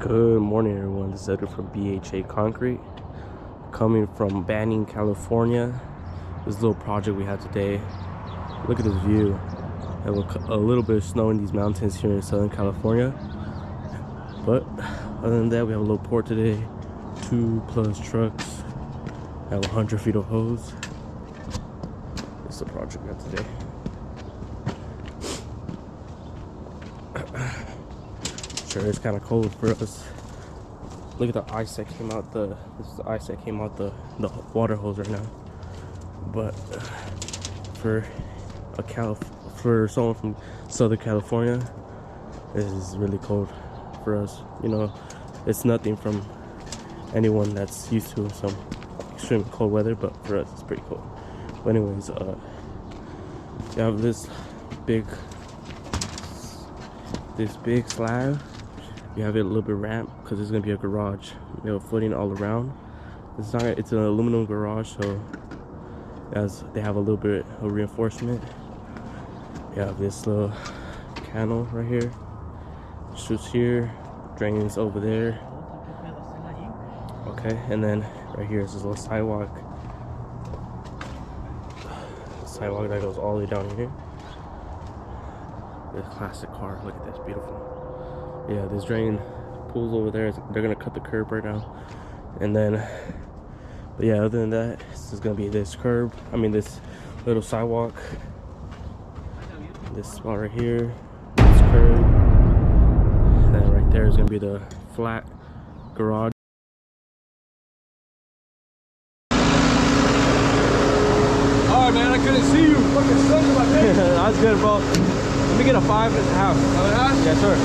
Good morning, everyone. This is Edgar from BH8 Concrete, coming from Banning, California. This little project we had today. Look at this view. We have a little bit of snow in these mountains here in Southern California, but other than that, we have a little port today. 2+ trucks. I have 100 feet of hose. This is the project we have today. Sure, it's kind of cold for us. Look at the ice that came out this is the ice that came out the water hose right now. But for someone from Southern California, this is really cold for us. You know, it's nothing from anyone that's used to some extreme cold weather, but for us it's pretty cold. But anyways, you have this big slab. You have it a little bit ramped because it's gonna be a garage. You have footing all around. It's an aluminum garage, so they have a little bit of reinforcement. You have this little canal right here. Shoots here, drains over there. Okay, and then right here is this little sidewalk. Sidewalk that goes all the way down here. This classic car, look at this, beautiful. Yeah, this drain pools over there. They're gonna cut the curb right now, and then, but yeah, other than that, this is gonna be this curb. I mean, this little sidewalk. This spot right here, this curb, and then right there is gonna be the flat garage. All right, man, I couldn't see you. Fucking sun in my face. That's good, bro. Let me get a 5.5. 5.5? Yes, sir.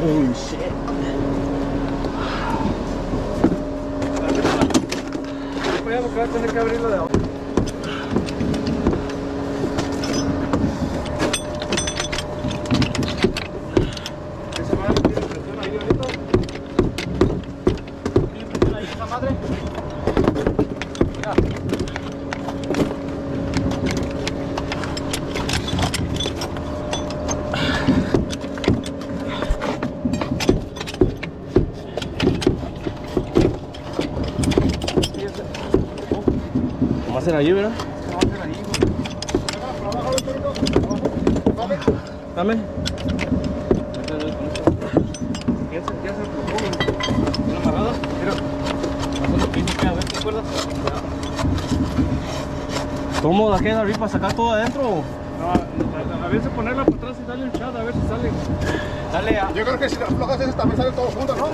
Holy shit. Voy a tener que abrirlo de abajo. ¿Ese va a tener presión ahí ahorita? ¿Tiene presión ahí esa madre? Ya. Vamos a hacer allí, ¿verdad? Vamos a hacer ahí, güey. Dame. Ya se puso una amarrada. Mira. Haciendo que a ver qué cuerdas. ¿Cómo la queda arriba para sacar todo adentro? No, a veces ponerla para atrás y darle un chat a ver si sale. Dale a... Yo creo que si las flojas esas también salen todos juntos, ¿no?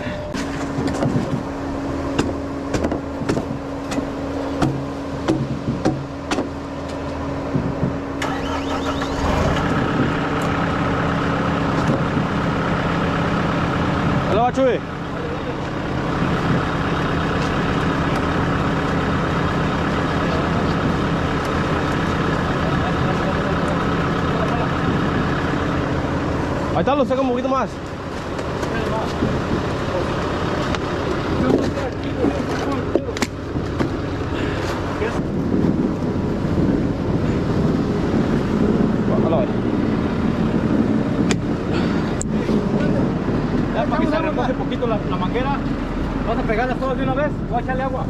Hola, Chuy. Ahí está, lo saca un poquito más. Ya para que se remoje un poquito la manguera, vas a pegarlas todas de una vez, voy a echarle agua.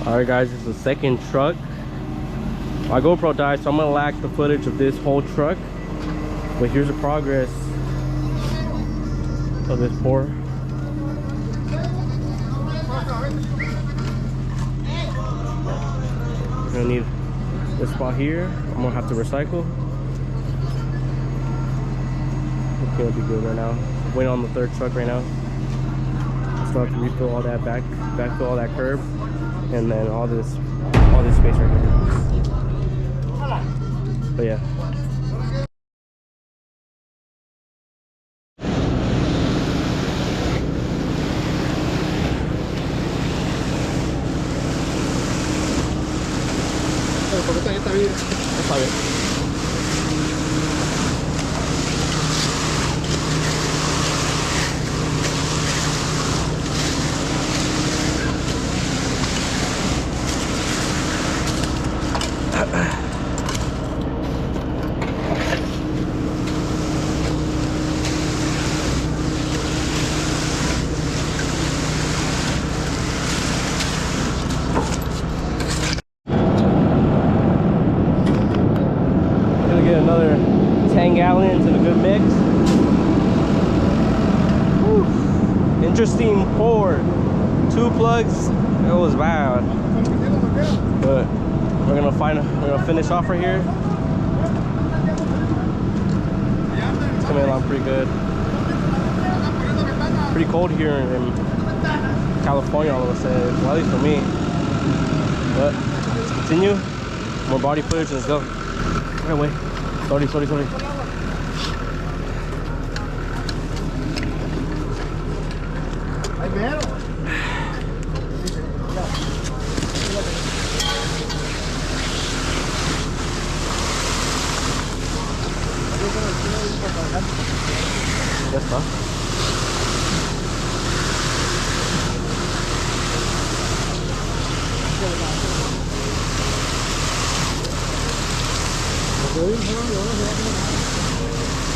Alright guys, this is the second truck. My GoPro died, so I'm gonna lack the footage of this whole truck. But here's the progress of this pour. We're gonna need this spot here. I'm gonna have to recycle. It's gonna be good right now. Waiting on the third truck right now. Still have to refill all that backfill all that curb, and then all this space right here. But yeah. Está bien. Está bien. Another 10 gallons and a good mix. Whew. Interesting pour. 2 plugs, it was bad. But we're gonna finish off right here. It's coming along pretty good. Pretty cold here in California all of a sudden, well, at least for me. But let's continue. More body footage, let's go. Okay, wait. Sorry. Ahí mero. Ya está.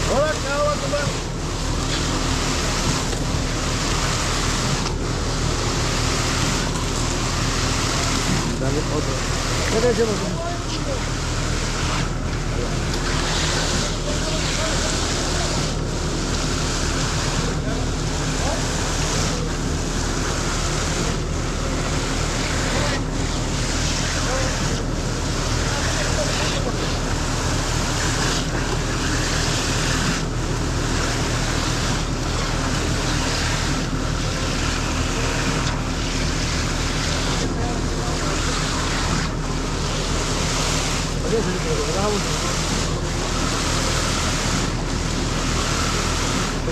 Ahora, ¿qué va a tomar? Dale otro. ¿Qué te llevo?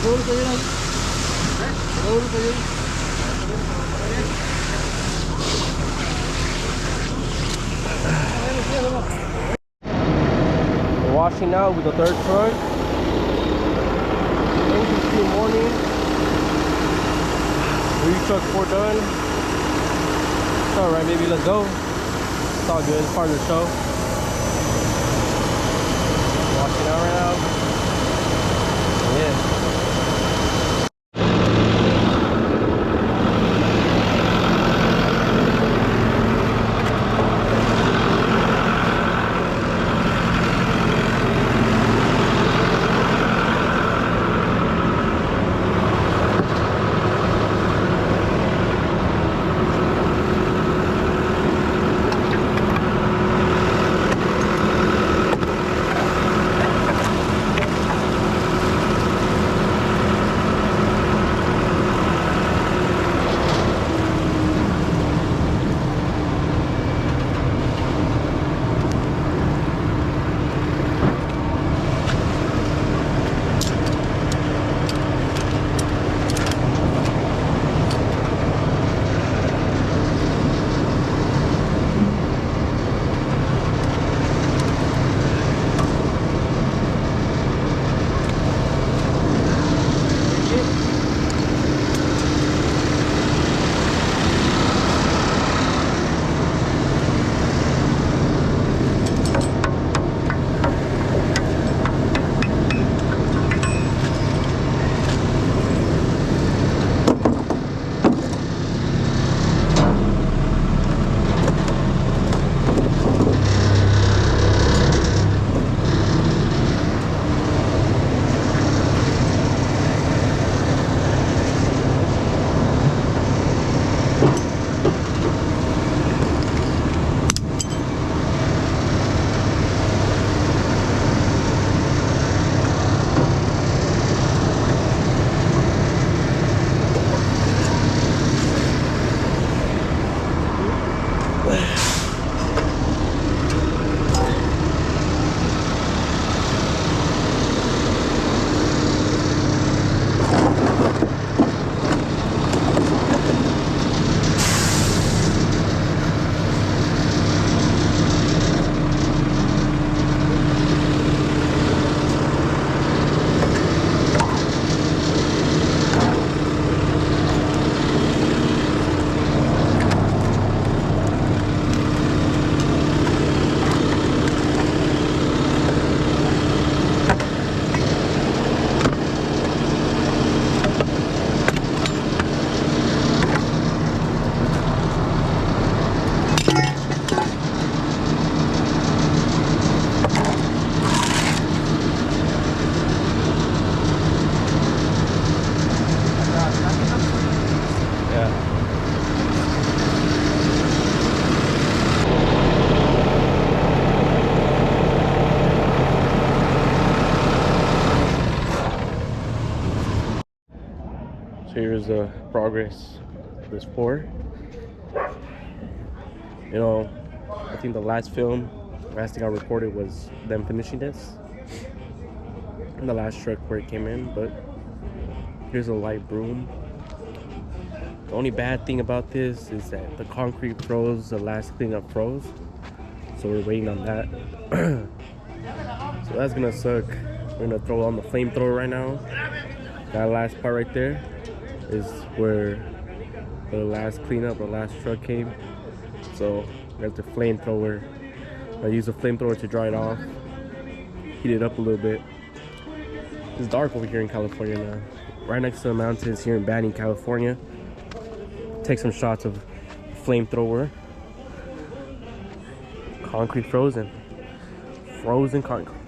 Siguro kayo lang. Siguro kayo. We're washing now with the third truck. Engine steam morning. Three truck 4 done. It's alright, baby, let's go. It's all good, it's part of the show. Washing out right now. Yeah. So here's the progress of this pour. You know, I think the last thing I recorded was them finishing this. And the last truck where it came in, but here's a light broom. The only bad thing about this is that the concrete froze, the last cleanup froze. So we're waiting on that. So that's gonna suck. We're gonna throw on the flamethrower right now. That last part right there is where the last cleanup, the last truck came. So we have the flamethrower. I use the flamethrower to dry it off, heat it up a little bit. It's dark over here in California now. Right next to the mountains here in Banning, California. Take some shots of flamethrower. Concrete frozen. Frozen concrete.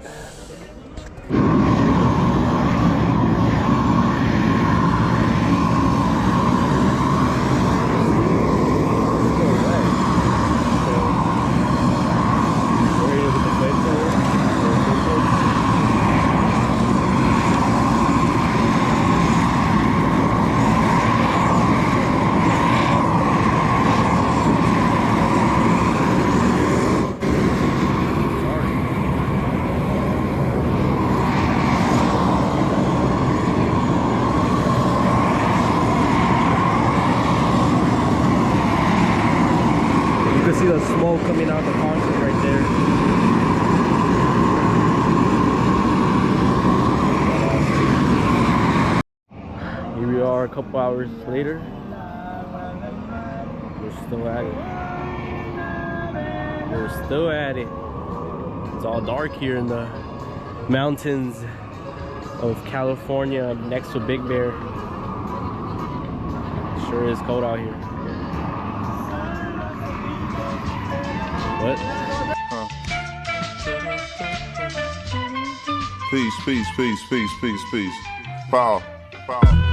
couple hours later, we're still at it. We're still at it. It's all dark here in the mountains of California next to Big Bear. Sure is cold out here. What? Peace, peace, peace, peace, peace, peace. Power, power.